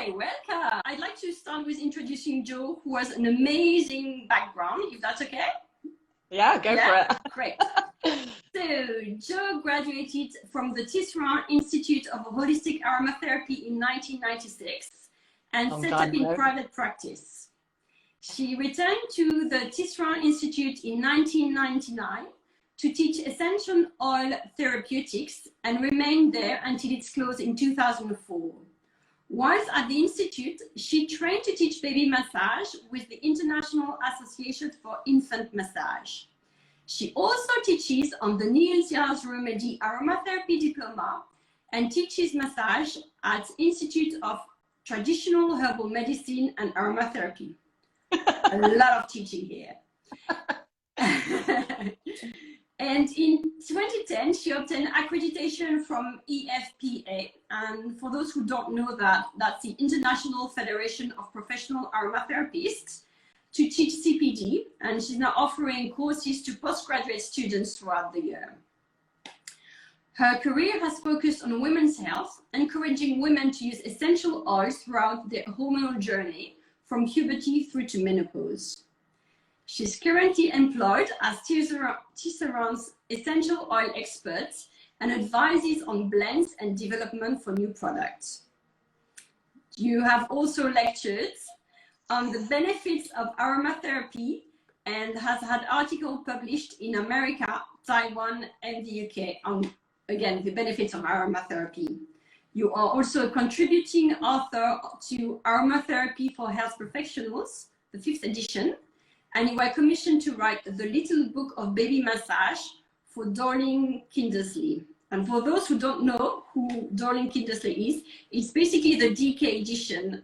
Hi, welcome. I'd like to start with introducing Jo, who has an amazing background, if that's okay. Yeah, go for it. Great. So, Jo graduated from the Severine Institute of Holistic Aromatherapy in 1996 and set up in private practice. She returned to the Severine Institute in 1999 to teach essential oil therapeutics and remained there until its close in 2004. Whilst at the Institute, she trained to teach baby massage with the International Association for Infant Massage. She also teaches on the Nielsen's Remedy Aromatherapy Diploma and teaches massage at Institute of Traditional Herbal Medicine and Aromatherapy. A lot of teaching here. And in 2010, she obtained accreditation from EFPA. And for those who don't know that, that's the International Federation of Professional Aromatherapists, to teach CPD. And she's now offering courses to postgraduate students throughout the year. Her career has focused on women's health, encouraging women to use essential oils throughout their hormonal journey, from puberty through to menopause. She's currently employed as Severine's essential oil expert and advises on blends and development for new products. You have also lectured on the benefits of aromatherapy and has had articles published in America, Taiwan, and the UK on, again, the benefits of aromatherapy. You are also a contributing author to Aromatherapy for Health Professionals, the 5th edition, and you were commissioned to write the Little Book of Baby Massage for Dorling Kindersley. And for those who don't know who Dorling Kindersley is, it's basically the DK edition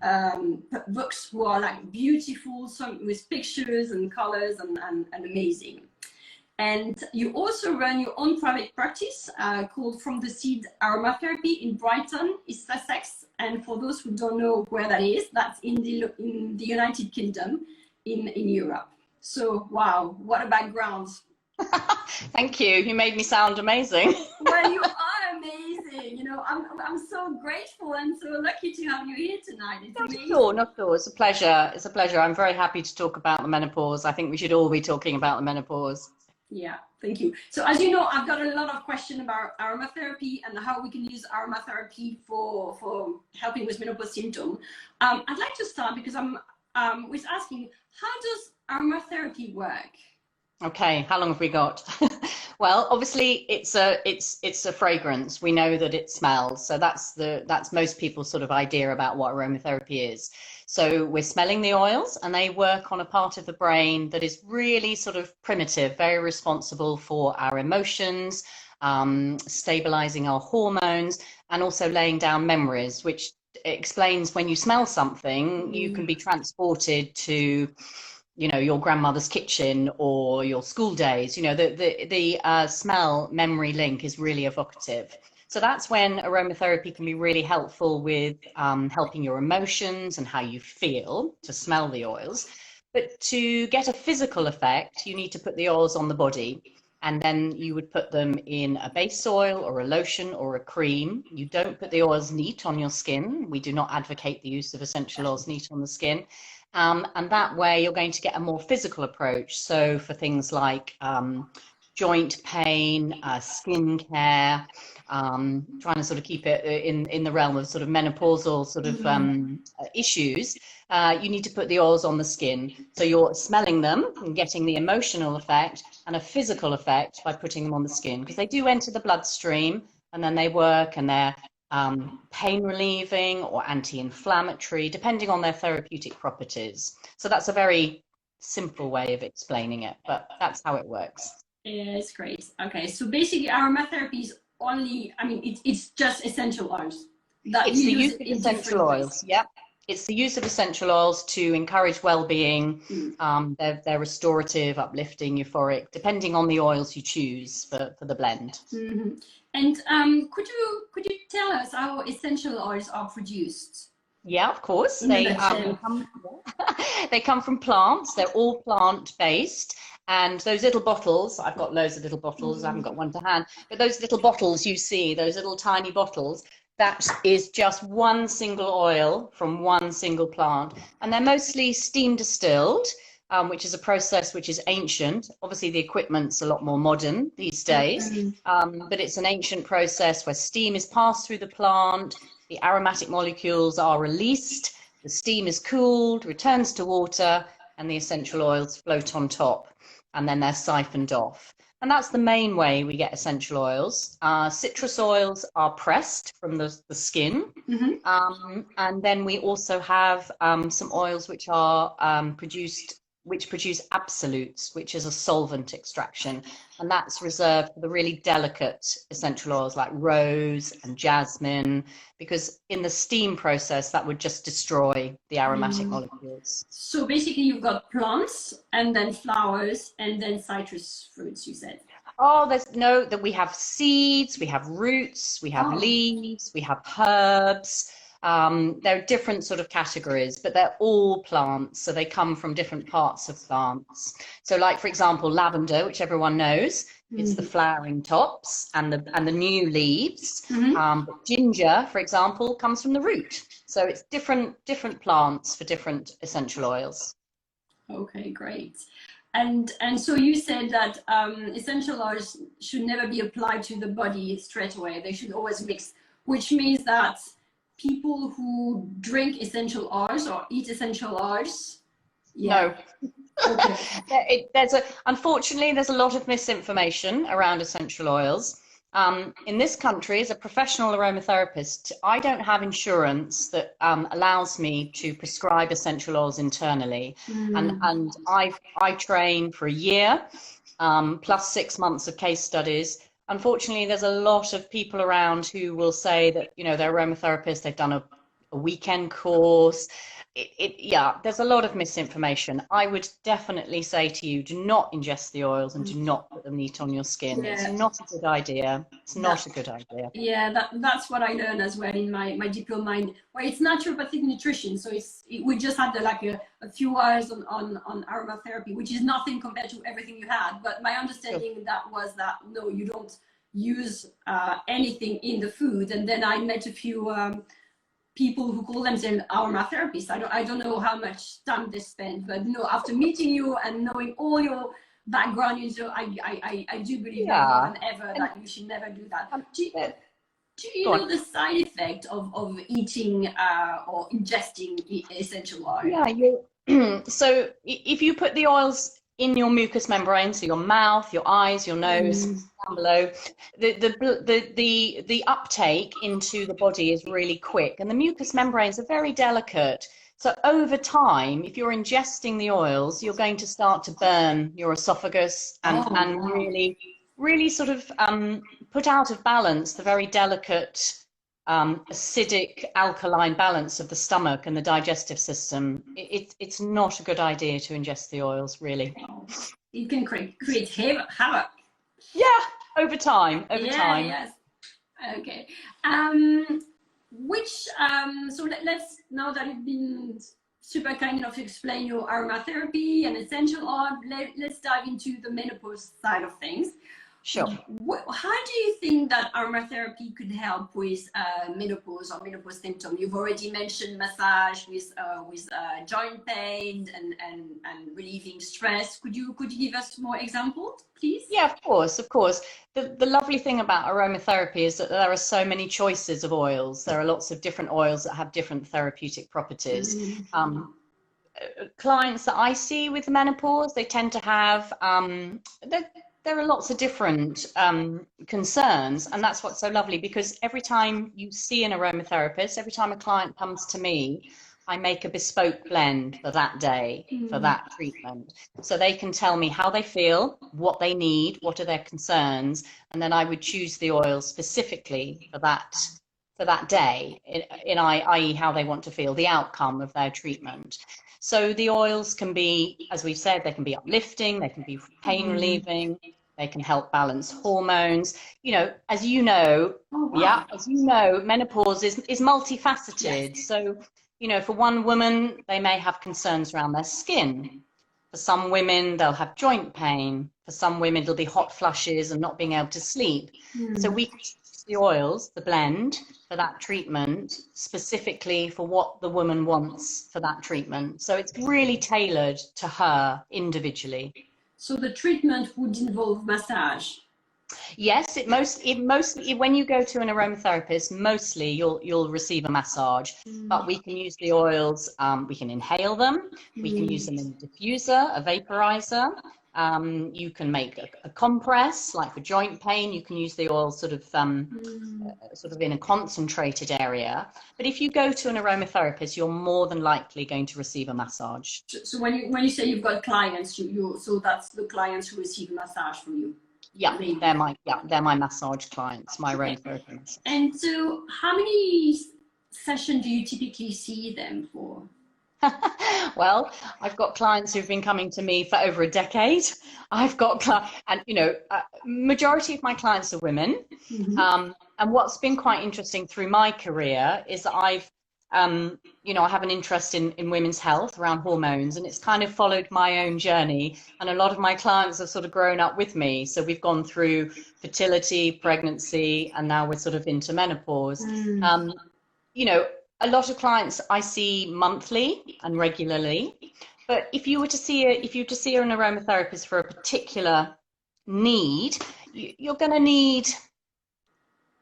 books who are like beautiful, some with pictures and colors and amazing. And you also run your own private practice called From the Seed Aromatherapy in Brighton, East Sussex. And for those who don't know where that is, that's in the United Kingdom in Europe. So, wow, what a background. Thank you. You made me sound amazing. Well, you are amazing. You know, I'm so grateful and so lucky to have you here tonight. It's amazing. Not at all. It's a pleasure. It's a pleasure. I'm very happy to talk about the menopause. I think we should all be talking about the menopause. Yeah, thank you. So as you know, I've got a lot of questions about aromatherapy and how we can use aromatherapy for helping with menopause symptoms. I'd like to start because I'm with asking, how does aromatherapy work? Okay, how long have we got? Well, obviously it's a fragrance. We know that it smells. So that's most people's sort of idea about what aromatherapy is. So we're smelling the oils and they work on a part of the brain that is really sort of primitive, very responsible for our emotions, stabilizing our hormones, and also laying down memories, which explains when you smell something, you can be transported to, you know, your grandmother's kitchen or your school days. You know, the smell memory link is really evocative. So that's when aromatherapy can be really helpful with helping your emotions and how you feel to smell the oils. But to get a physical effect, you need to put the oils on the body. And then you would put them in a base oil or a lotion or a cream. You don't put the oils neat on your skin. We do not advocate the use of essential oils neat on the skin. And that way you're going to get a more physical approach. So for things like joint pain, skin care, trying to sort of keep it in the realm of sort of menopausal sort of issues, you need to put the oils on the skin. So you're smelling them and getting the emotional effect and a physical effect by putting them on the skin, because they do enter the bloodstream and then they work and they're pain relieving or anti-inflammatory, depending on their therapeutic properties. So that's a very simple way of explaining it, but that's how it works. Yeah, it's great. Okay, so basically aromatherapy is only, I mean, it's just essential oils. It's the use of essential oils. Yep. It's the use of essential oils to encourage well-being. They're restorative, uplifting, euphoric, depending on the oils you choose for the blend. Mm-hmm. And could you tell us how essential oils are produced? Yeah, of course. They come from plants. They're all plant-based. And those little bottles, I've got loads of little bottles, I haven't got one to hand, but those little bottles you see, those little tiny bottles, That is just one single oil from one single plant, and they're mostly steam distilled, which is a process which is ancient. Obviously, the equipment's a lot more modern these days, but it's an ancient process where steam is passed through the plant, the aromatic molecules are released, the steam is cooled, returns to water, and the essential oils float on top, and then they're siphoned off. And that's the main way we get essential oils. Citrus oils are pressed from the skin. And then we also have some oils which are which produce absolutes, which is a solvent extraction. And that's reserved for the really delicate essential oils like rose and jasmine, because in the steam process, that would just destroy the aromatic molecules. So basically you've got plants and then flowers and then citrus fruits, you said. Oh, that we have seeds, we have roots, we have leaves, we have herbs. There are different sort of categories, but they're all plants, so they come from different parts of plants. So like, for example, lavender, which everyone knows, it's the flowering tops and the new leaves. But ginger, for example, comes from the root. So it's different plants for different essential oils. Okay, great. And so you said that essential oils should never be applied to the body straight away. They should always mix, which means that people who drink essential oils or eat essential oils, no. Okay. Unfortunately, there's a lot of misinformation around essential oils. In this country, as a professional aromatherapist, I don't have insurance that allows me to prescribe essential oils internally. And I train for a year, plus 6 months of case studies. Unfortunately, there's a lot of people around who will say that, you know, they're aromatherapists, they've done a weekend course. There's a lot of misinformation. I would definitely say to you, do not ingest the oils and do not put them neat on your skin. It's not a good idea. It's not a good idea. Yeah, that's what I learned as well in my diploma. Well, it's naturopathic nutrition, so we just had a few hours on aromatherapy, which is nothing compared to everything you had. But my understanding was that no, you don't use anything in the food. And then I met a few people who call themselves aromatherapists. I don't know how much time they spend, but no, after meeting you and knowing all your background, I do believe more than ever that you should never do that. Do you know the side effect of eating or ingesting essential oil? Yeah, so if you put the oils in your mucous membrane, so your mouth, your eyes, your nose, down below, the uptake into the body is really quick, and the mucous membranes are very delicate. So over time, if you're ingesting the oils, you're going to start to burn your esophagus and really sort of put out of balance the very delicate acidic alkaline balance of the stomach and the digestive system. It's not a good idea to ingest the oils, really. It can create havoc. Yeah, over time. Yes. Okay. So let's, now that you've been super kind enough to explain your aromatherapy and essential oil, let's dive into the menopause side of things. Sure. How do you think that aromatherapy could help with menopause or menopause symptoms? You've already mentioned massage with joint pain and relieving stress. Could you give us more examples, please? Yeah, of course. The lovely thing about aromatherapy is that there are so many choices of oils. There are lots of different oils that have different therapeutic properties. Clients that I see with menopause, they tend to have there are lots of different concerns, and that's what's so lovely, because every time you see an aromatherapist, every time a client comes to me, I make a bespoke blend for that day, for that treatment. So they can tell me how they feel, what they need, what are their concerns, and then I would choose the oil specifically for that day, i.e. how they want to feel, the outcome of their treatment. So the oils can be, as we've said, they can be uplifting, they can be pain relieving, they can help balance hormones. You know, as you know, menopause is multifaceted. Yes. So, you know, for one woman, they may have concerns around their skin. For some women, they'll have joint pain. For some women, it'll be hot flushes and not being able to sleep. So we the oils, the blend for that treatment, specifically for what the woman wants for that treatment. So it's really tailored to her individually. So the treatment would involve massage? Yes, it mostly when you go to an aromatherapist, mostly you'll receive a massage. But we can use the oils. We can inhale them. We can use them in a diffuser, a vaporizer. You can make a compress, like for joint pain. You can use the oil sort of in a concentrated area. But if you go to an aromatherapist, you're more than likely going to receive a massage. So when you say you've got clients, so that's the clients who receive a massage from you? Yeah, they're my massage clients, my aromatherapy massage. And so how many sessions do you typically see them for? Well, I've got clients who've been coming to me for over a decade. I've got and majority of my clients are women. And what's been quite interesting through my career is that I've I have an interest in women's health around hormones, and it's kind of followed my own journey. And a lot of my clients have sort of grown up with me. So we've gone through fertility, pregnancy, and now we're sort of into menopause. A lot of clients I see monthly and regularly, but if you were to see an aromatherapist for a particular need, you're going to need,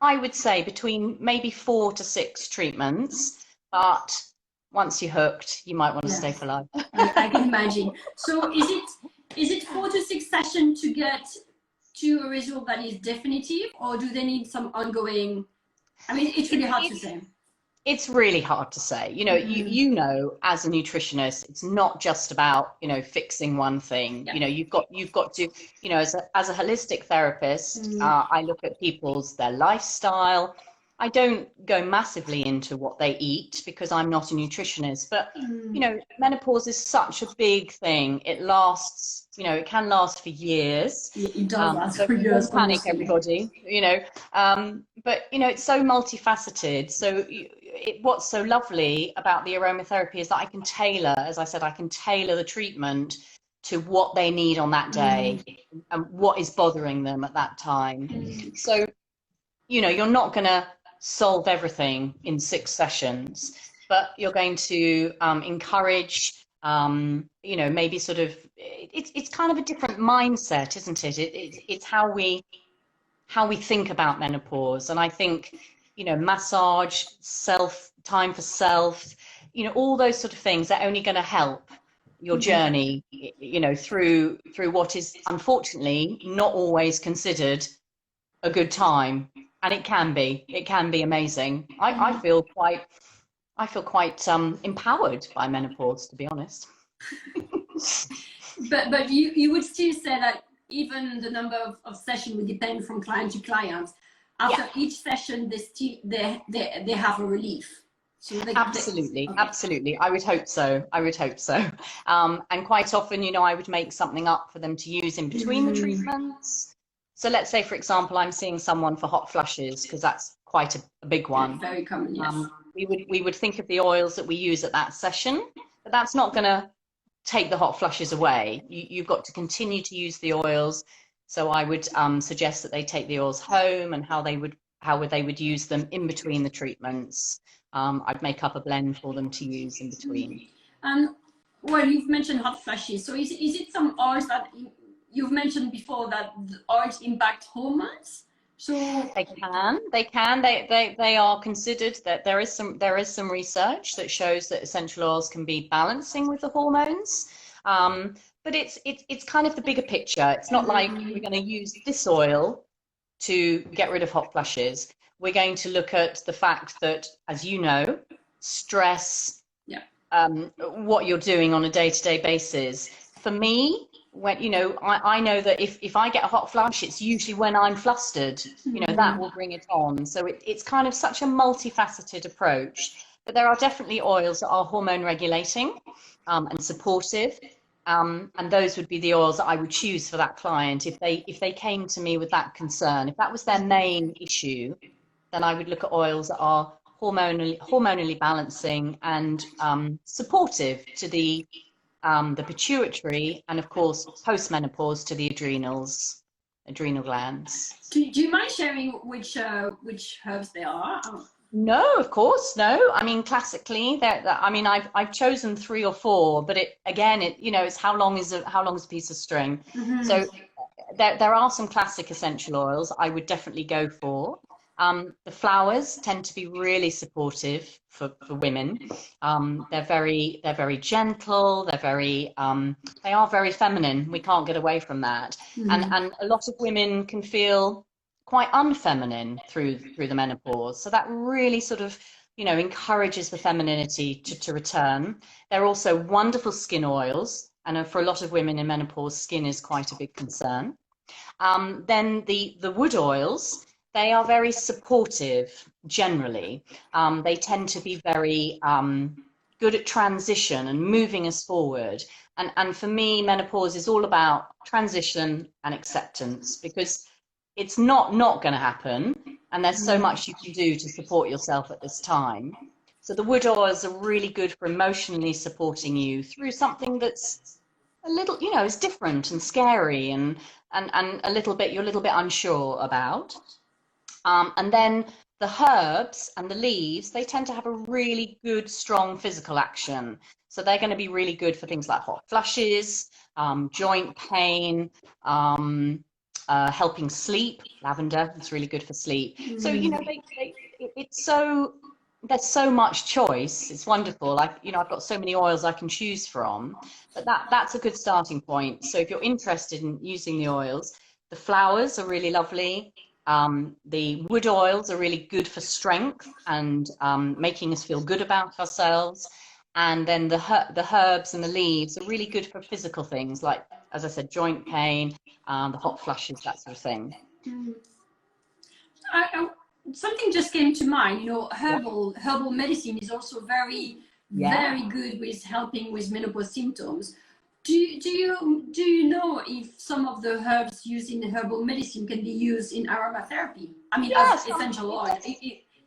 I would say, between maybe 4 to 6 treatments. But once you're hooked, you might want to stay for life. I can imagine. So is it 4 to 6 sessions to get to a result that is definitive, or do they need some ongoing? I mean, it's really hard to say. It's really hard to say. You know, as a nutritionist, it's not just about, fixing one thing. You've got to, as a holistic therapist, I look at their lifestyle. I don't go massively into what they eat because I'm not a nutritionist, but menopause is such a big thing. It lasts, it can last for years. It does last for years. Don't panic, everybody. But it's so multifaceted. So what's so lovely about the aromatherapy is that I can tailor, as I said, I can tailor the treatment to what they need on that day and what is bothering them at that time. So, you're not going to solve everything in 6 sessions, but you're going to encourage, maybe sort of, it's kind of a different mindset, isn't it? It's how we think about menopause. And I think, massage, time for self, all those sort of things are only going to help your journey, through what is unfortunately not always considered a good time. And it can be amazing. I feel quite empowered by menopause, to be honest. But you would still say that even the number of sessions would depend from client to client. After each session, they have a relief. So Absolutely. I would hope so. And quite often, I would make something up for them to use in between the treatments. So let's say, for example, I'm seeing someone for hot flushes, because that's quite a big one. Very common, yes. We would think of the oils that we use at that session, but that's not going to take the hot flushes away. You've got to continue to use the oils. So I would suggest that they take the oils home, and how they would use them in between the treatments. I'd make up a blend for them to use in between. Well, you've mentioned hot flushes. So is it some oils that you've mentioned before that the oils impact hormones? So they can. They are considered. That there is some research that shows that essential oils can be balancing with the hormones. But it's kind of the bigger picture. It's not like we're going to use this oil to get rid of hot flushes. We're going to look at the fact that, as you know, stress, what you're doing on a day-to-day basis. For me, when I know that if I get a hot flush, it's usually when I'm flustered. That will bring it on. So it's kind of such a multifaceted approach. But there are definitely oils that are hormone regulating and supportive. And those would be the oils that I would choose for that client if they came to me with that concern. If that was their main issue, then I would look at oils that are hormonally balancing and supportive to the pituitary, and of course post-menopause to the adrenals. adrenal glands. Do you mind sharing which herbs they are? No, of course, no. I mean, classically, I mean, I've chosen 3 or 4, but it's how long is a piece of string. So there are some classic essential oils I would definitely go for. The flowers tend to be really supportive for women. They're very gentle. They are very feminine. We can't get away from that. And a lot of women can feel quite unfeminine through the menopause. So that really sort of, encourages the femininity to return. They're also wonderful skin oils. And for a lot of women in menopause, skin is quite a big concern. Then the wood oils, they are very supportive generally. They tend to be very good at transition and moving us forward. And for me, menopause is all about transition and acceptance, because it's not going to happen, and there's so much you can do to support yourself at this time. So the wood oils are really good for emotionally supporting you through something that's a little, is different and scary and you're a little bit unsure about. And then the herbs and the leaves, they tend to have a really good, strong physical action. So they're going to be really good for things like hot flushes, joint pain, helping sleep. Lavender, it's really good for sleep. So, there's so much choice. It's wonderful. I've got so many oils I can choose from, but that's a good starting point. So if you're interested in using the oils, the flowers are really lovely. The wood oils are really good for strength and making us feel good about ourselves. And then the herbs and the leaves are really good for physical things, like, as I said, joint pain, the hot flushes, that sort of thing. Something just came to mind. Herbal medicine is also very good with helping with menopause symptoms. Do you know if some of the herbs used in herbal medicine can be used in aromatherapy? I mean, as essential oil.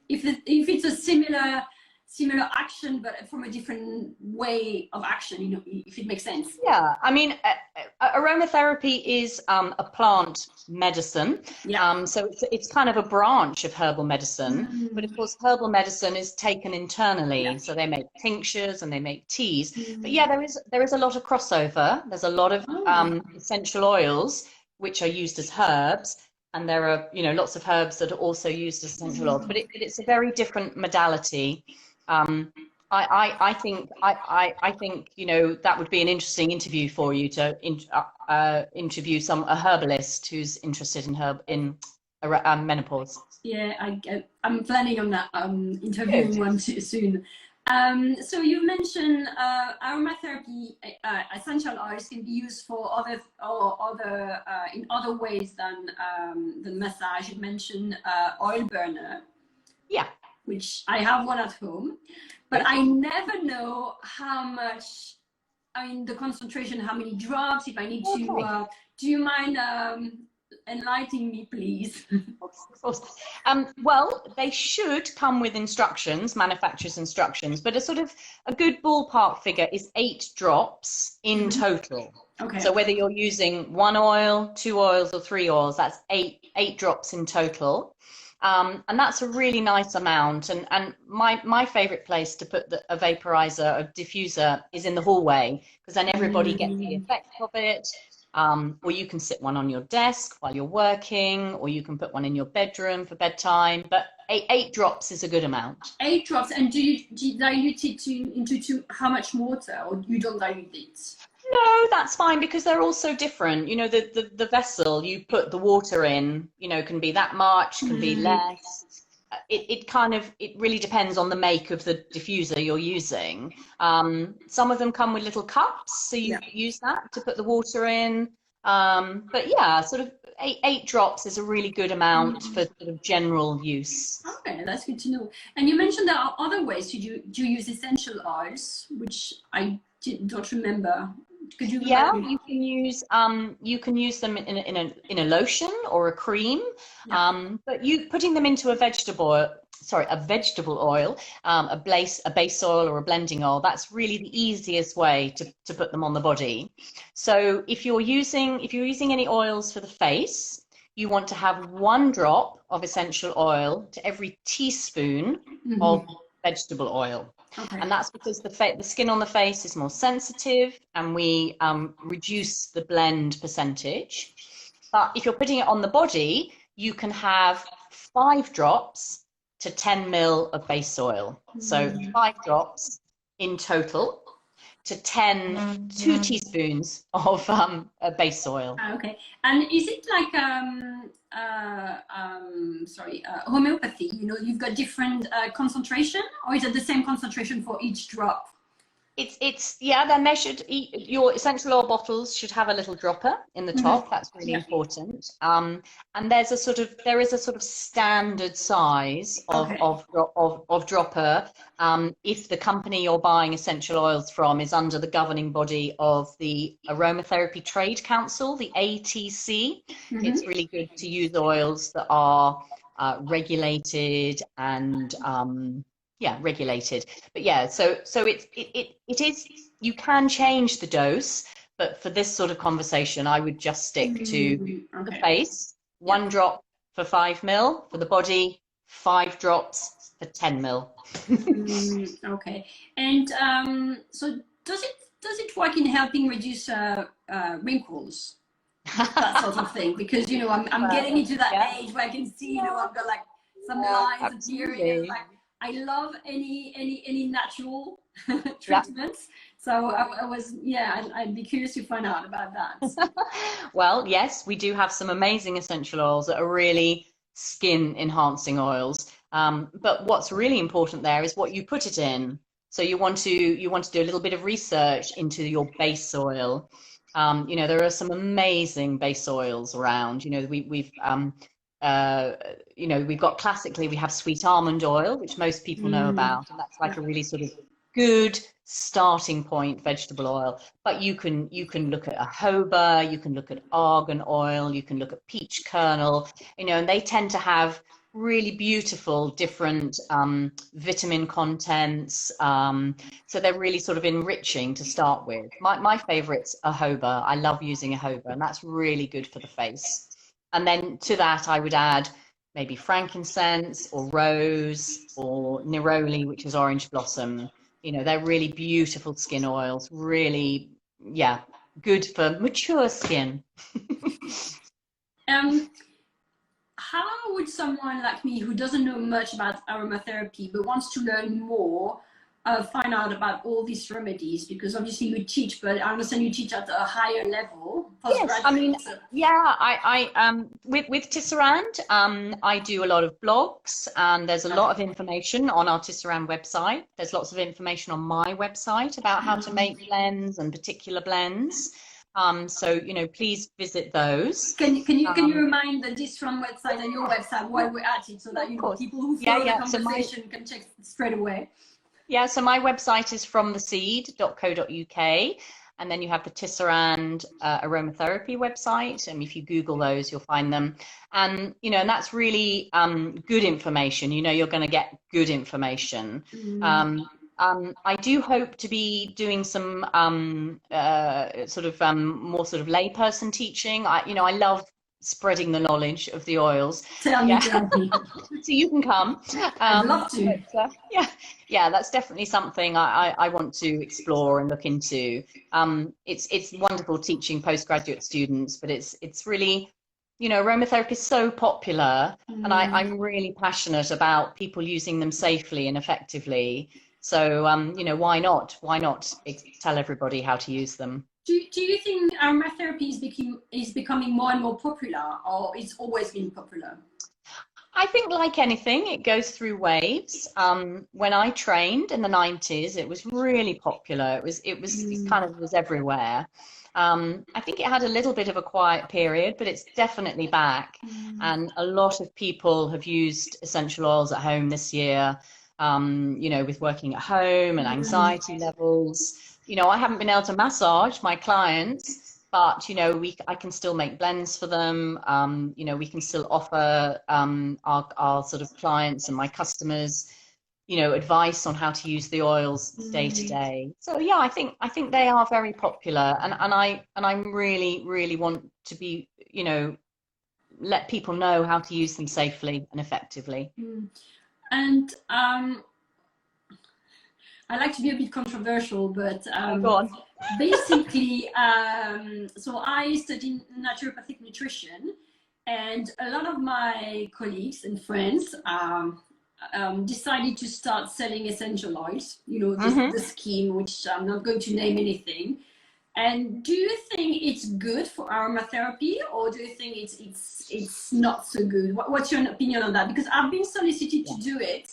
If it's a similar action, but from a different way of action, if it makes sense. Yeah, I mean, aromatherapy is a plant medicine. So it's kind of a branch of herbal medicine, but of course herbal medicine is taken internally. So they make tinctures and they make teas. But yeah, there is a lot of crossover. There's a lot of essential oils which are used as herbs, and there are lots of herbs that are also used as essential oils. But it's a very different modality. I think that would be an interesting interview for you to interview a herbalist who's interested in menopause. Yeah, I'm planning on that interviewing one soon. So you mentioned aromatherapy essential oils can be used for in other ways than massage. You mentioned oil burner. Yeah. Which I have one at home, but I never know how much, the concentration, how many drops, if I need to, do you mind enlightening me, please? Of course. Well, they should come with instructions, manufacturer's instructions, but a good ballpark figure is 8 drops in total. Okay. So whether you're using 1 oil, 2 oils, or 3 oils, that's 8 drops in total. And that's a really nice amount. And my favorite place to put a vaporizer, a diffuser, is in the hallway, because then everybody gets the effect of it. Or you can sit one on your desk while you're working, or you can put one in your bedroom for bedtime. But 8 drops is a good amount. 8 drops. And do you dilute it into how much water, or you don't dilute it? No, that's fine, because they're all so different. The vessel you put the water in, can be that much, can be less. It really depends on the make of the diffuser you're using. Some of them come with little cups, so you use that to put the water in. But yeah, 8 drops is a really good amount for general use. Okay, that's good to know. And you mentioned there are other ways to use essential oils, which I don't remember. Could you? Yeah, you can use them in a lotion or a cream. But putting them into a vegetable oil, a base oil or a blending oil, that's really the easiest way to put them on the body. So if you're using any oils for the face, you want to have 1 drop of essential oil to every teaspoon of vegetable oil. Okay. And that's because the skin on the face is more sensitive, and we reduce the blend percentage. But if you're putting it on the body, you can have 5 drops to 10 ml of base oil. So 5 drops in total to 2 teaspoons of base oil. Okay. And is it like homeopathy? You know, you've got different concentration, or is it the same concentration for each drop? It's yeah, they're measured. Your essential oil bottles should have a little dropper in the top. That's really important. And there is a sort of standard size of dropper. If the company you're buying essential oils from is under the governing body of the Aromatherapy Trade Council, the ATC, it's really good to use oils that are regulated and regulated. But yeah, so it is, you can change the dose, but for this sort of conversation, I would just stick to the face, 1 drop for 5 ml, for the body, 5 drops for 10 ml. Okay. And so does it work in helping reduce wrinkles? That sort of thing, because you know I'm getting into that age where I can see, you know, I've got like some lines appearing. Like, I love any natural treatments. So I'd be curious to find out about that. Well, yes, we do have some amazing essential oils that are really skin enhancing oils. But what's really important there is what you put it in. So you want to do a little bit of research into your base oil. You know, there are some amazing base oils around. You know, we've got classically, we have sweet almond oil, which most people know about, and that's like a really sort of good starting point vegetable oil. But you can look at jojoba, you can look at argan oil, you can look at peach kernel, you know, and they tend to have really beautiful different vitamin contents, so they're really sort of enriching to start with. My favorites are jojoba. I love using jojoba, and that's really good for the face. And then to that, I would add maybe frankincense or rose or neroli, which is orange blossom. You know, they're really beautiful skin oils, really, good for mature skin. How would someone like me who doesn't know much about aromatherapy but wants to learn more find out about all these remedies? Because obviously you teach, but I understand you teach at a higher level. Yes, I mean, with Tisserand, I do a lot of blogs, and there's a lot of information on our Tisserand website. There's lots of information on my website about how to make blends and particular blends. So, you know, please visit those. Can you remind the Tisserand website and your website while we're at it, so that, you know, people who follow the conversation can check straight away? Yeah, so my website is fromtheseed.co.uk, and then you have the Tisserand Aromatherapy website, and if you Google those, you'll find them. And, you know, and that's really good information. You know, you're going to get good information. I do hope to be doing some more sort of layperson teaching. I love spreading the knowledge of the oils. Tell me. So you can come. I'd love to. But, that's definitely something I want to explore and look into. It's wonderful teaching postgraduate students, but it's really, you know, aromatherapy is so popular, and I'm really passionate about people using them safely and effectively. So, you know, why not tell everybody how to use them? Do you think aromatherapy is becoming more and more popular, or it's always been popular? I think, like anything, it goes through waves. When I trained in the 90s, it was really popular. It kind of was everywhere. I think it had a little bit of a quiet period, but it's definitely back. And a lot of people have used essential oils at home this year. You know, with working at home and anxiety levels. You know, I haven't been able to massage my clients, but, you know, I can still make blends for them. You know, we can still offer our sort of clients and my customers, you know, advice on how to use the oils day to day. So yeah, I think they are very popular, and I really, really want to be, you know, let people know how to use them safely and effectively. And I like to be a bit controversial, but Go on. basically, so I studied naturopathic nutrition, and a lot of my colleagues and friends decided to start selling essential oils, you know, the scheme, which I'm not going to name anything. And do you think it's good for aromatherapy, or do you think it's not so good? What's your opinion on that? Because I've been solicited to do it,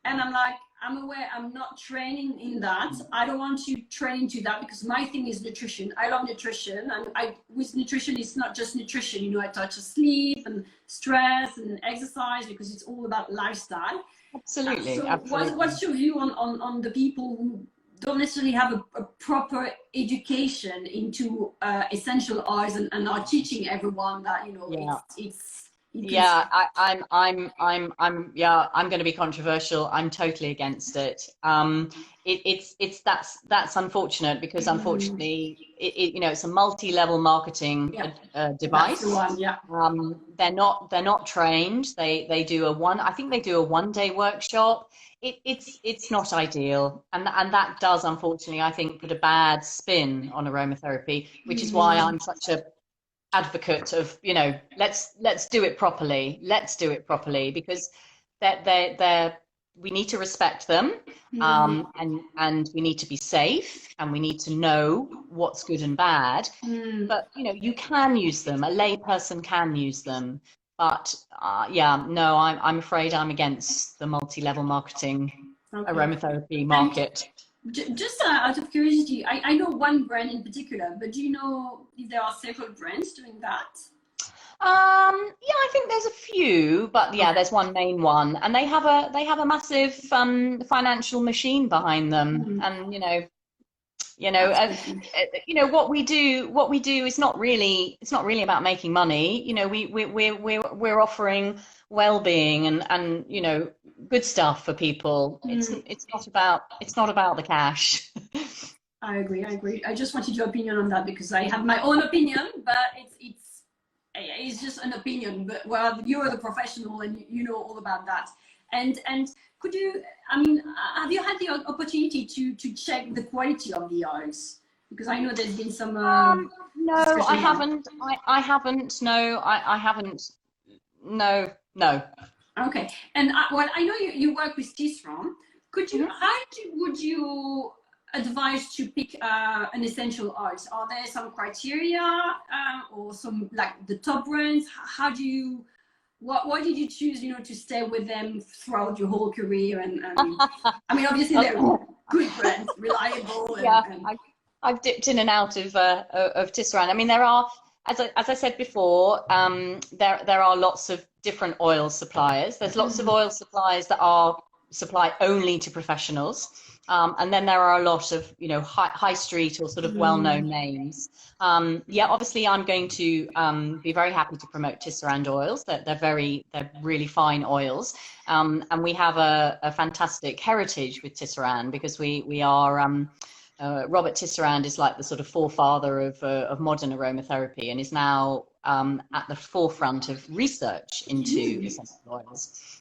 and I'm like, I'm aware I'm not training in that. I don't want to train into that because my thing is nutrition. I love nutrition, and with nutrition, it's not just nutrition. You know, I touch sleep and stress and exercise because it's all about lifestyle. Absolutely. So Absolutely. what's your view on the people who don't necessarily have a proper education into essential oils and are teaching everyone that, you know, I'm going to be controversial. I'm totally against it. That's unfortunate because unfortunately, you know, it's a multi-level marketing device. That's the one, they're not trained. I think they do a 1-day workshop. It's not ideal, and that does unfortunately, I think, put a bad spin on aromatherapy, which is why I'm such a advocate of, you know, let's do it properly. Let's do it properly because we need to respect them, and we need to be safe, and we need to know what's good and bad. But you know, you can use them. A lay person can use them. But no, I'm afraid I'm against the multi-level marketing aromatherapy market. Just out of curiosity, I know one brand in particular, but do you know if there are several brands doing that? I think there's a few, but there's one main one, and they have a massive financial machine behind them, and what we do is not really about making money. You know, we're offering well-being and you know, good stuff for people. It's not about the cash. I agree. I just wanted your opinion on that because I have my own opinion, but it's just an opinion. But well, you're the professional and you know all about that. And could you, I mean, have you had the opportunity to check the quality of the oils? Because I know there's been some no, I haven't. I haven't. No, I haven't. No. Okay. And I know you work with Severine. Could you, would you advise to pick an essential oils? Are there some criteria or some, like the top brands? How do you, why did you choose, you know, to stay with them throughout your whole career? And I mean, obviously they're good brands, reliable. I've dipped in and out of Tisserand. I mean, there are, as I said before, there are lots of different oil suppliers. There's lots of oil suppliers that are supply only to professionals. And then there are a lot of, you know, high street or sort of well-known names. Obviously I'm going to be very happy to promote Tisserand oils. They're really fine oils. And we have a fantastic heritage with Tisserand because we are, Robert Tisserand is like the sort of forefather of modern aromatherapy and is now at the forefront of research into essential oils.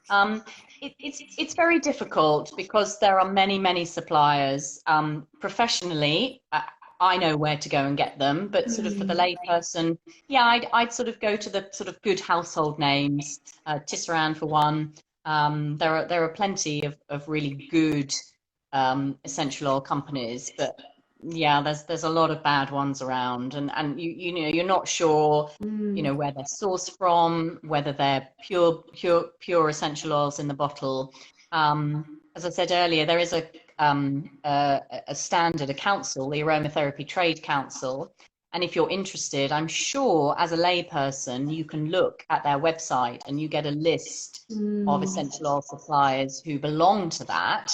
It's very difficult because there are many suppliers. Professionally, I know where to go and get them, but sort of for the lay person, I'd sort of go to the sort of good household names. Tisserand for one. There are plenty of really good essential oil companies, but there's a lot of bad ones around, and you know, you're not sure you know, where they're sourced from, whether they're pure essential oils in the bottle. As I said earlier, there is a standard, a council, the Aromatherapy Trade Council, and if you're interested, I'm sure as a layperson you can look at their website and you get a list of essential oil suppliers who belong to that.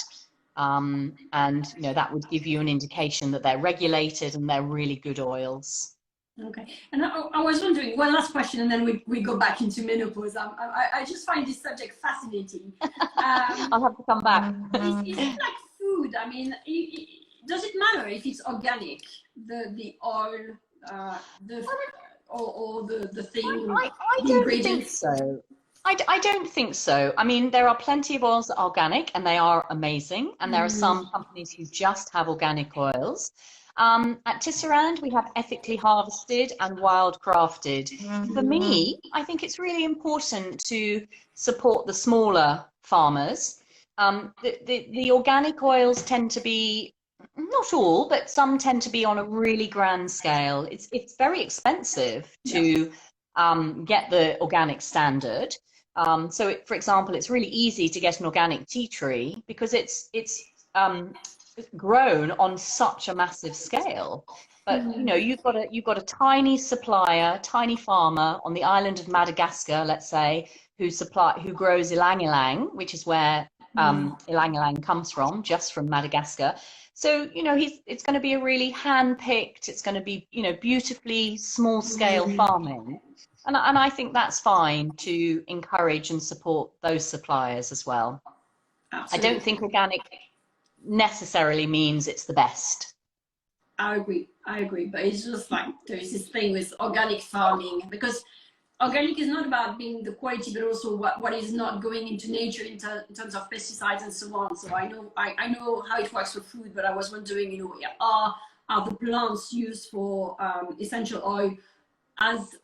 And you know, that would give you an indication that they're regulated and they're really good oils. Okay, and I was wondering, one last question, and then we go back into menopause. I just find this subject fascinating. I'll have to come back. Is it like food? I mean, does it matter if it's organic, the oil, or the thing, I the don't think ingredients? so. I don't think so. I mean, there are plenty of oils that are organic and they are amazing. And there are some companies who just have organic oils. At Tisserand, we have ethically harvested and wild crafted. For me, I think it's really important to support the smaller farmers. The organic oils tend to be, not all, but some tend to be on a really grand scale. It's very expensive Yeah. to get the organic standard. So, for example, it's really easy to get an organic tea tree because it's grown on such a massive scale. But you know, you've got a tiny supplier, tiny farmer on the island of Madagascar, let's say, who grows ylang ylang, which is where ylang ylang comes from, just from Madagascar. So, you know, it's going to be a really hand-picked, it's going to be, you know, beautifully small-scale farming. And I think that's fine to encourage and support those suppliers as well. I don't think Absolutely. organic necessarily means it's the best. I agree. I agree. But it's just like there's this thing with organic farming, because organic is not about being the quality, but also what is not going into nature in terms of pesticides and so on. So I know how it works for food, but I was wondering, you know, are the plants used for essential oil as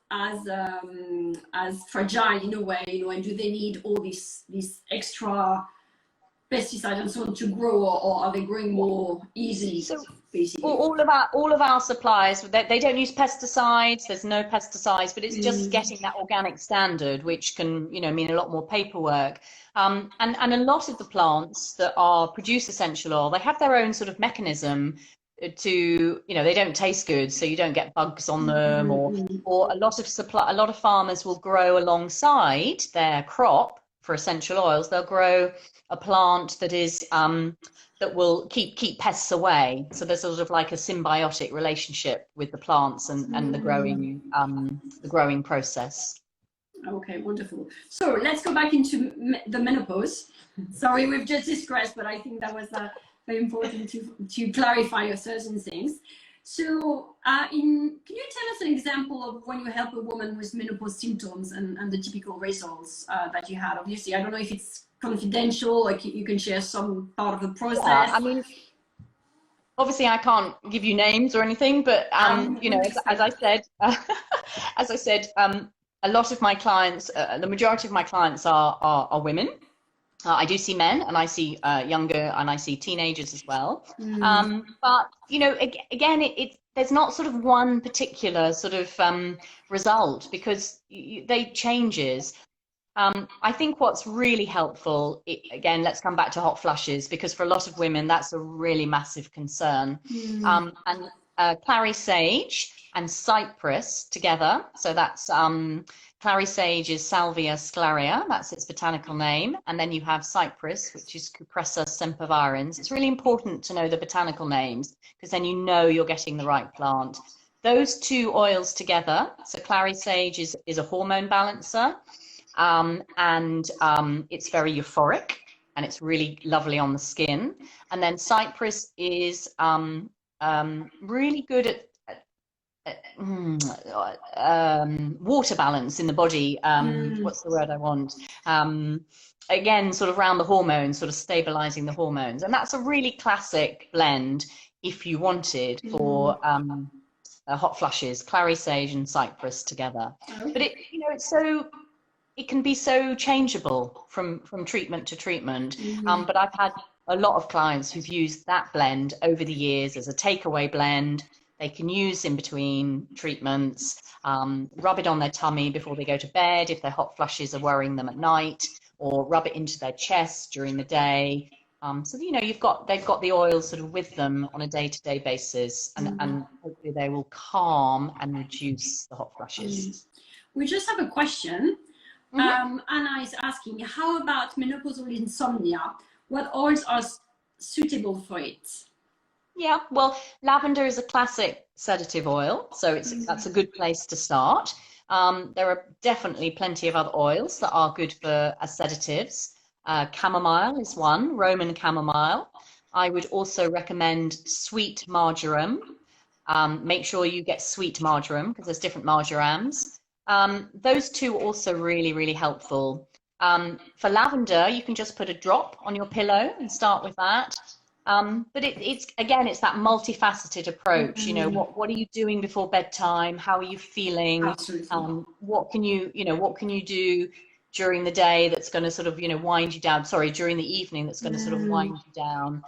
fragile in a way, you know, and do they need all this extra pesticides and so on to grow, or are they growing more easily, So basically? all of our suppliers, they don't use pesticides. There's no pesticides, but it's just getting that organic standard, which can, you know, mean a lot more paperwork. And a lot of the plants that are produce essential oil, they have their own sort of mechanism to, you know, they don't taste good, so you don't get bugs on them, or a lot of farmers will grow alongside their crop for essential oils. They'll grow a plant that is that will keep pests away. So there's sort of like a symbiotic relationship with the plants and the growing process. Okay, wonderful. So let's go back into the menopause. Sorry, we've just digressed, but I think that was very important to clarify certain things. So, can you tell us an example of when you help a woman with menopause symptoms and the typical results that you had? Obviously, I don't know if it's confidential, like you can share some part of the Yeah, process. I mean, obviously I can't give you names or anything, but you know, Wouldn't as I expect. said, as I said, a lot of my clients, the majority of my clients are women. I do see men, and I see younger, and I see teenagers as well. But you know, again, there's not sort of one particular sort of result because they changes. I think what's really helpful, again, let's come back to hot flushes, because for a lot of women, that's a really massive concern. And clary sage and cypress together. So that's clary sage is Salvia sclaria, that's its botanical name. And then you have cypress, which is Cupressa sempervirens. It's really important to know the botanical names, because then you know you're getting the right plant. Those two oils together, so clary sage is a hormone balancer. It's very euphoric and it's really lovely on the skin. And then cypress is really good at water balance in the body. What's the word I want? Again, sort of around the hormones, sort of stabilizing the hormones. And that's a really classic blend if you wanted for hot flushes, clary sage and cypress together. But Okay. you know, it can be so changeable from treatment to treatment. But I've had a lot of clients who've used that blend over the years as a takeaway blend. They can use in between treatments, rub it on their tummy before they go to bed if their hot flushes are worrying them at night, or rub it into their chest during the day. So you know, they've got the oil sort of with them on a day-to-day basis, and hopefully they will calm and reduce the hot flushes. We just have a question. Mhm. Anna is asking, how about menopausal insomnia? What oils are suitable for it? Yeah, well, lavender is a classic sedative oil, so that's a good place to start. There are definitely plenty of other oils that are good for as sedatives. Chamomile is one, Roman chamomile. I would also recommend sweet marjoram. Make sure you get sweet marjoram because there's different marjorams. Those two are also really, really helpful. For lavender, you can just put a drop on your pillow and start with that. But it's again, it's that multifaceted approach. You know, what are you doing before bedtime? How are you feeling? Absolutely. What can what can you do during the day that's going to sort of, wind you down? Sorry, during the evening that's going to sort of wind you down.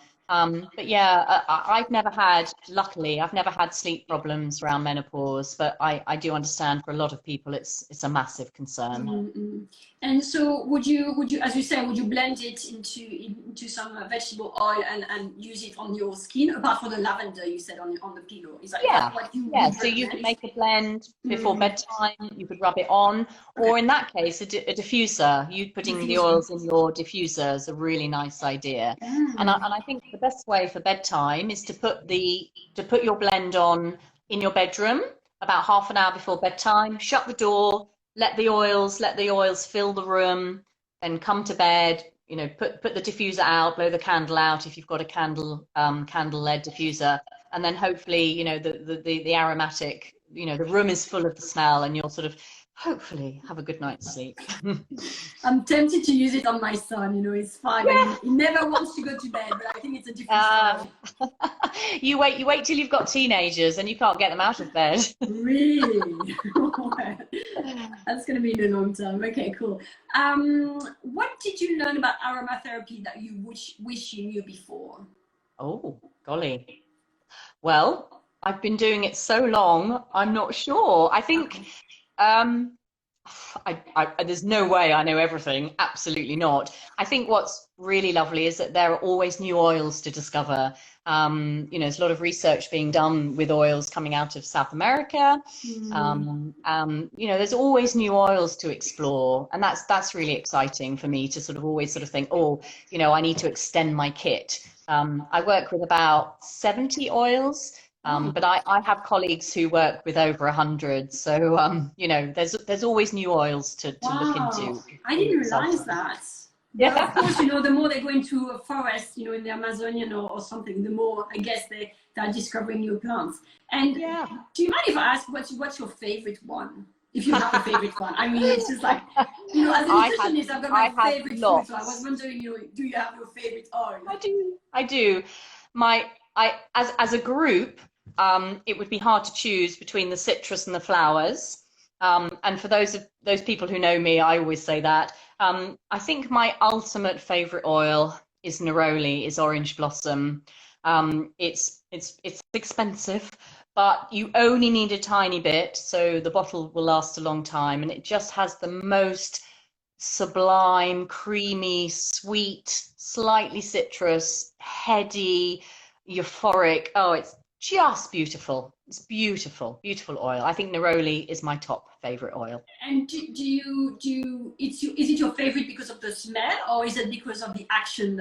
But yeah, I've never had, luckily, I've never had sleep problems around menopause, but I do understand for a lot of people it's a massive concern. And so would you, as you say, would you blend it into some vegetable oil and use it on your skin, apart from the lavender you said on the pillow? Is Yeah, that what you yeah. would So you could recommend? make a blend before bedtime. You could rub it on, Okay. or in that case, a diffuser. You putting the Diffuser. oils in your diffuser is a really nice idea. And I think the best way for bedtime is to put your blend on in your bedroom about half an hour before bedtime. Shut the door, let the oils fill the room, then come to bed. Put the diffuser out, blow the candle out if you've got a candle-led diffuser, and then hopefully, the aromatic, the room is full of the smell, and you'll sort of hopefully have a good night's sleep. I'm tempted to use it on my son. He's 5 and he never wants to go to bed, but I think it's a different Uh, story. you wait till you've got teenagers and you can't get them out of bed. Really? That's going to be in a long time. Okay, cool. What did you learn about aromatherapy that you wish you knew before? Oh, golly. Well, I've been doing it so long, I'm not sure. I think um, there's no way I know everything. Absolutely not. I think what's really lovely is that there are always new oils to discover. There's a lot of research being done with oils coming out of South America. There's always new oils to explore, and that's really exciting for me to sort of always sort of think, oh, I need to extend my kit. I work with about 70 oils. But I have colleagues who work with over 100, so there's always new oils to look Wow, into. I Really didn't realize exciting. that. But of Yeah. course, the more they go into a forest, in the Amazonian or something, the more I guess they're discovering new plants. And Yeah. do you mind if I ask what's your favorite one? If you have a favorite one. I mean, it's just like, as a I have nutritionist, I've got I my have favorite food. So I was lots. wondering, do you have your favorite oil? I do. I do. As a group, it would be hard to choose between the citrus and the flowers. And for those people who know me, I always say that. I think my ultimate favorite oil is neroli, is orange blossom. It's expensive, but you only need a tiny bit, so the bottle will last a long time, and it just has the most sublime, creamy, sweet, slightly citrus, heady, euphoric. Oh, it's just beautiful. It's beautiful, beautiful oil. I think neroli is my top favorite oil. And is it your favorite because of the smell, or is it because of the action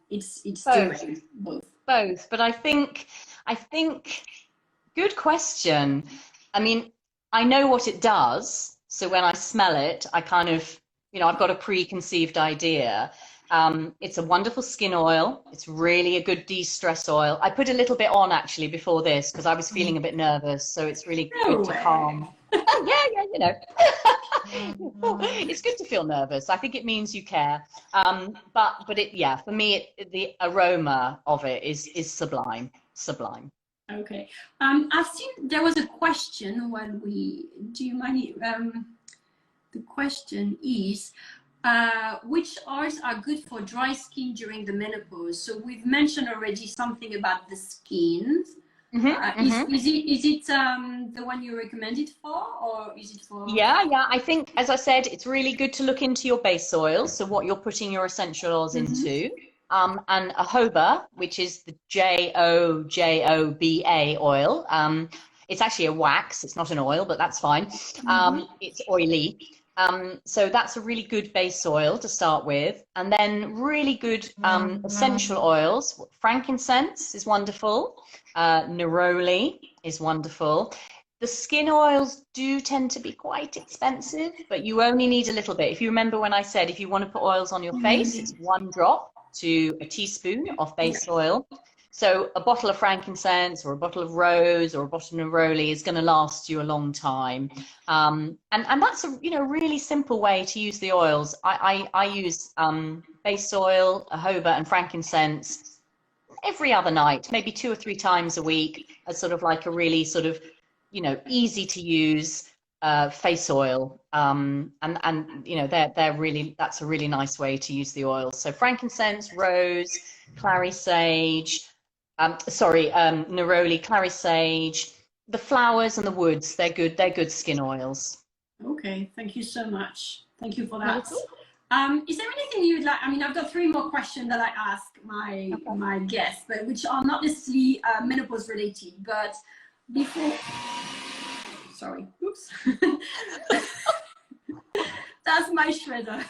it's Both, doing? Both. both. But I think, good question. I mean, I know what it does. So when I smell it, I kind of, I've got a preconceived idea. It's a wonderful skin oil. It's really a good de-stress oil. I put a little bit on actually before this because I was feeling a bit nervous. So it's really No good to way. calm. Yeah, yeah. It's good to feel nervous. I think it means you care. But yeah, for me, the aroma of it is sublime, sublime. Okay. I've seen there was a question when do you mind? The question is, which oils are good for dry skin during the menopause? So we've mentioned already something about the skin. Is it the one you recommend it for, or is it for? Yeah, yeah. I think, as I said, it's really good to look into your base oils, so what you're putting your essential oils into. And a jojoba, which is the jojoba oil. It's actually a wax. It's not an oil, but that's fine. It's oily. So that's a really good base oil to start with. And then really good essential oils. Frankincense is wonderful. Neroli is wonderful. The skin oils do tend to be quite expensive, but you only need a little bit. If you remember when I said if you want to put oils on your face, it's 1 drop to a teaspoon of base oil. So a bottle of frankincense or a bottle of rose or a bottle of neroli is going to last you a long time. And that's a really simple way to use the oils. I use base oil, jojoba, and frankincense every other night, maybe 2 or 3 times a week, as sort of like a really sort of easy to use face oil. And they're really, that's a really nice way to use the oils. So frankincense, rose, clary sage, neroli, clary sage, the flowers and the woods, they're good skin oils. Okay, thank you so much. Thank you for Not that. at all. Is there anything you'd like? I mean, I've got 3 more questions that I ask my guests, but which are not necessarily menopause related. But before, sorry, oops, that's my shredder.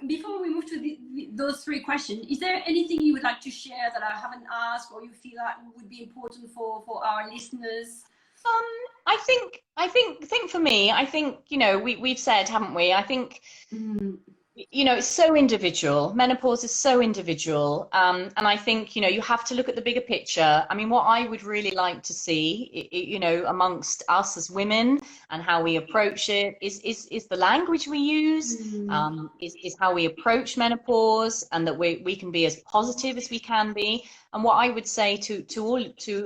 Before we move to those 3 questions, is there anything you would like to share that I haven't asked, or you feel that would be important for our listeners? I think for me, I think, we've said, haven't we? I think, it's so individual. Menopause is so individual. And I think, you have to look at the bigger picture. I mean, what I would really like to see, amongst us as women and how we approach it is the language we use, is how we approach menopause, and that we can be as positive as we can be. And what I would say to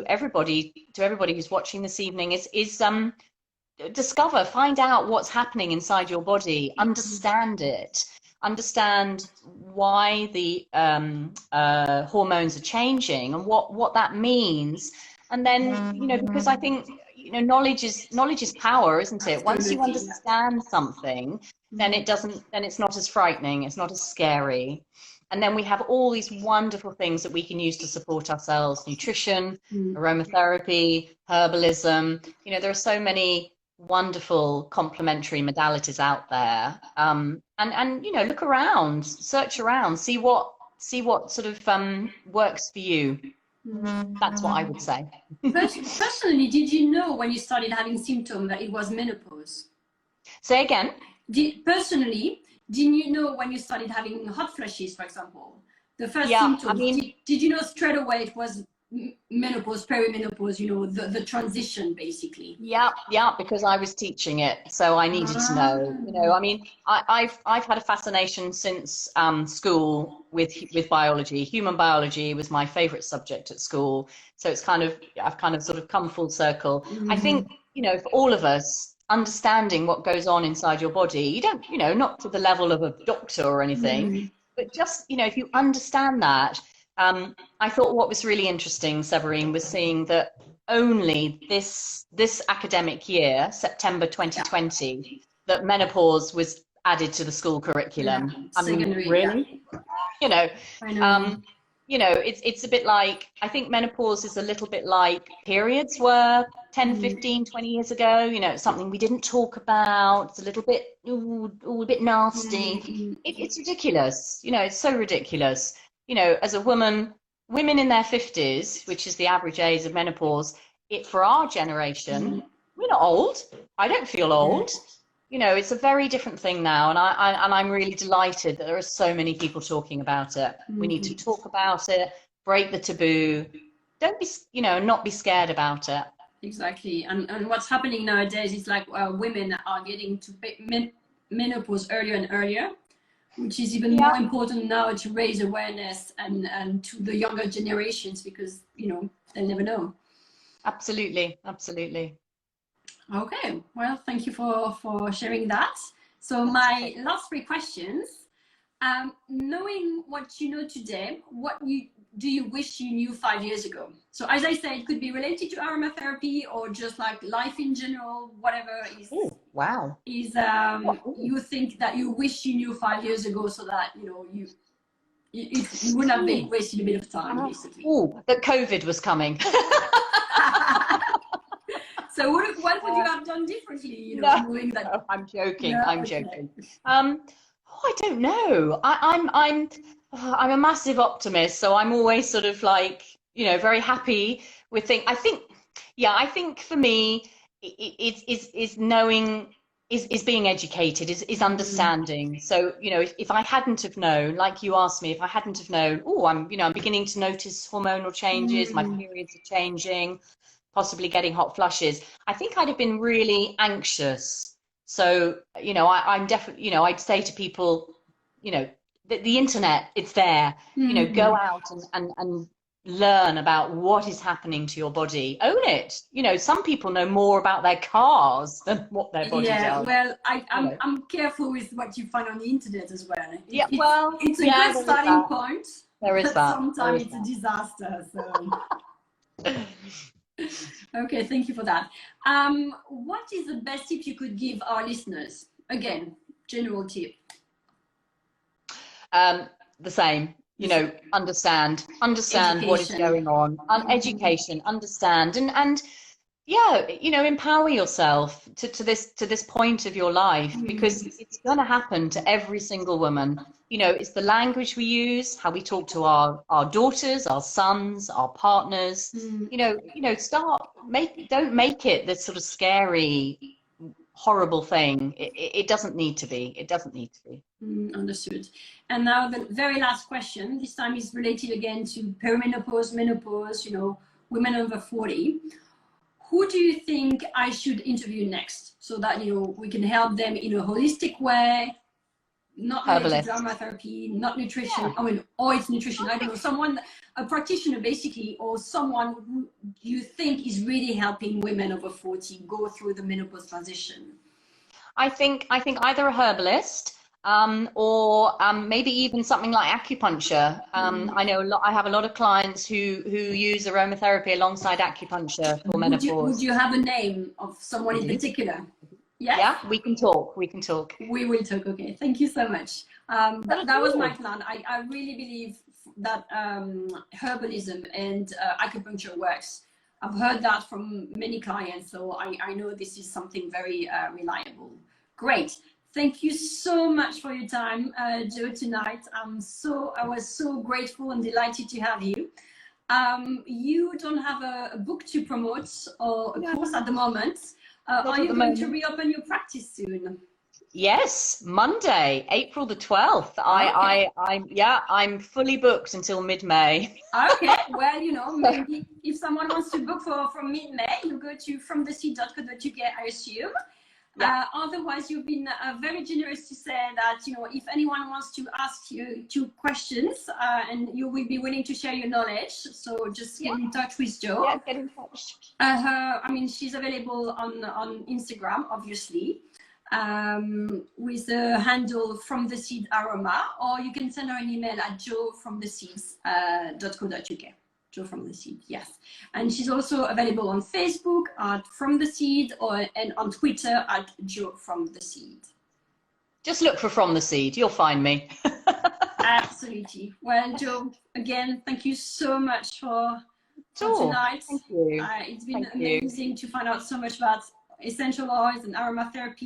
everybody who's watching this evening is find out what's happening inside your body, understand it, understand why the hormones are changing and what that means. And then, because I think, knowledge is power, isn't it? Once you understand something, then it's not as frightening, it's not as scary. And then we have all these wonderful things that we can use to support ourselves: nutrition, aromatherapy, herbalism. There are so many wonderful complementary modalities out there. And look around, search around, see what sort of works for you. That's what I would say. Personally, did you know when you started having symptoms that it was menopause? Say again? Personally, didn't you know when you started having hot flashes, for example? The first symptoms, I mean, did you know straight away it was menopause, perimenopause, the transition, basically? Yeah, because I was teaching it, so I needed to know. I mean, I've had a fascination since school with biology. Human biology was my favorite subject at school, so I've kind of sort of come full circle. I think, for all of us, understanding what goes on inside your body, you don't, not to the level of a doctor or anything, but just, if you understand that. I thought what was really interesting, Severine, was seeing that only this academic year, September 2020, that menopause was added to the school curriculum. I mean, really? I know. It's a bit like, I think menopause is a little bit like periods were 10, 15, 20 years ago. It's something we didn't talk about. It's a little bit, a bit nasty. It's ridiculous. It's so ridiculous. As a woman, women in their 50s, which is the average age of menopause, for our generation, we're not old. I don't feel old. It's a very different thing now, and I'm really delighted that there are so many people talking about it. We need to talk about it, break the taboo. Don't be, not be scared about it. Exactly, and what's happening nowadays is like women are getting to menopause earlier and earlier, which is even more important now to raise awareness and to the younger generations, because they'll never know. Absolutely. Okay, well, thank you for sharing that. So my last 3 questions. Knowing what you know today, what do you wish you knew 5 years ago? So as I said, it could be related to aromatherapy or just like life in general, whatever is. Ooh, wow. Is you think that you wish you knew 5 years ago, so that you wouldn't have been wasted a bit of time, basically. Oh, that COVID was coming. So what would you have done differently? Knowing that. No, I'm joking. No, I'm joking. I don't know. I'm a massive optimist, so I'm always sort of like, very happy with things. I think for me, it's knowing is being educated, is understanding. So, you know, if I hadn't have known, like you asked me, if I hadn't have known, oh, I'm beginning to notice hormonal changes, my periods are changing, possibly getting hot flushes, I think I'd have been really anxious. So, you know, I'm definitely, you know, I'd say to people, you know, the internet, it's there, you know, go out and learn about what is happening to your body. Own it. You know, some people know more about their cars than what their body Yeah, does. well, You know. I'm careful with what you find on the internet as well. Yeah, well, It's a yeah, good there is starting that. point, There is but that. There sometimes is it's a disaster. So, okay, thank you for that. What is the best tip you could give our listeners? Again, general tip. The same, you know, understand what is Education. going on, education, understand, and yeah, you know, empower yourself to this point of your life, because it's going to happen to every single woman. You know, it's the language we use, how we talk to our daughters, our sons, our partners. Don't make it this sort of scary, horrible thing. It doesn't need to be. It doesn't need to be. Understood. And now the very last question, this time is related again to perimenopause, menopause, you know, women over 40. Who do you think I should interview next so that, you know, we can help them in a holistic way, not related to Herbalist. aromatherapy, not nutrition, Yeah. I mean, or it's nutrition, I don't know, someone, a practitioner basically, or someone who you think is really helping women over 40 go through the menopause transition? I think either a herbalist, or maybe even something like acupuncture. I know I have a lot of clients who use aromatherapy alongside acupuncture for Would menopause. you have a name of someone I in do. particular? Yes? Yeah, we can talk. We can talk. We will talk. Okay, thank you so much. Not at That was my all. plan. I really believe that herbalism and acupuncture works. I've heard that from many clients, so I know this is something very reliable. Great. Thank you so much for your time, Jo, tonight. I was so grateful and delighted to have you. You don't have a book to promote or a No, course at the moment. not Are at you the going to moment. reopen your practice soon? Yes, Monday, April the 12th. Okay. I'm fully booked until mid-May. Okay. Well, you know, maybe if someone wants to book from mid-May, you go to fromtheseed.co.uk, I assume. Yeah, Otherwise, you've been very generous to say that, you know, if anyone wants to ask you 2 questions, and you will be willing to share your knowledge, so just yeah, get in touch with Jo. yeah, get in touch. I mean, she's available on Instagram, obviously, with the handle From the Seed Aroma, or you can send her an email at jofromtheseeds.co.uk. Jo from the Seed, yes. And she's also available on Facebook at From the Seed, and on Twitter at Jo from the Seed. Just look for From the Seed. You'll find me. Absolutely. Well, Jo, again, thank you so much for Sure. tonight. Thank you. It's been Thank you. amazing to find out so much about essential oils and aromatherapy,